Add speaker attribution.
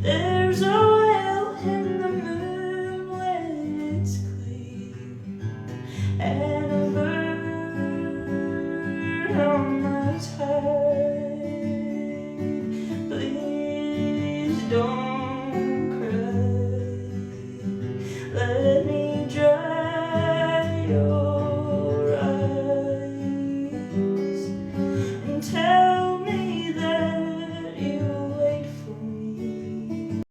Speaker 1: There's a whale in the moon when it's clear, and a bird on the tide. Please don't